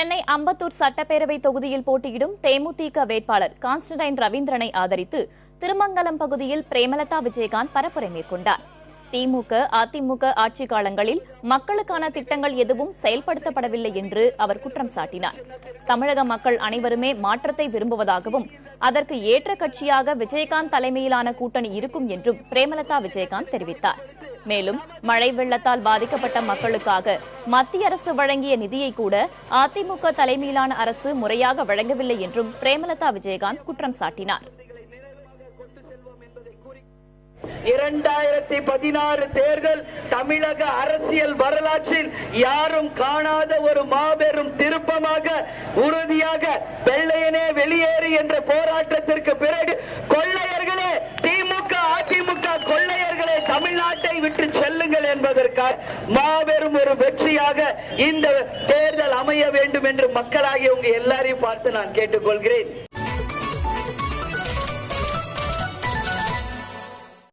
சென்னை அம்பத்தூர் சட்டப்பேரவை தொகுதியில் போட்டியிடும் தேமுதிக வேட்பாளர் கான்ஸ்டன்டைன் ரவீந்திரனை ஆதரித்து திருமங்கலம் பகுதியில் பிரேமலதா விஜயகாந்த் பரப்புரை மேற்கொண்டார். திமுக, அதிமுக ஆட்சி காலங்களில் மக்களுக்கான திட்டங்கள் எதுவும் செயல்படுத்தப்படவில்லை என்று அவர் குற்றம் சாட்டினார். தமிழக மக்கள் அனைவருமே மாற்றத்தை விரும்புவதாகவும் அதற்கு ஏற்ற கட்சியாக விஜயகாந்த் தலைமையிலான கூட்டணி இருக்கும் என்றும் பிரேமலதா விஜயகாந்த் தெரிவித்தார். மேலும் மழை வெள்ளத்தால் பாதிக்கப்பட்ட மக்களுக்காக மத்திய அரசு வழங்கிய நிதியை கூட அதிமுக தலைமையிலான அரசு முறையாக வழங்கவில்லை என்றும் பிரேமலதா விஜயகாந்த் குற்றம் சாட்டினார். 2016 தேர்தல் தமிழக அரசியல் வரலாற்றில் யாரும் காணாத ஒரு மாபெரும் திருப்பமாக, உறுதியாக வெள்ளையனே வெளியேறு என்ற போராட்டத்திற்கு பிறகு கொள்ளையர்களே, திமுக அதிமுக கொள்ளையர்களே தமிழ்நாட்டை விட்டு செல்லுங்கள் என்பதற்காக மாபெரும் ஒரு வெற்றியாக இந்த தேர்தல் அமைய வேண்டும் என்று மக்களாகிய உங்க எல்லாரையும் பார்த்து நான் கேட்டுக்கொள்கிறேன்.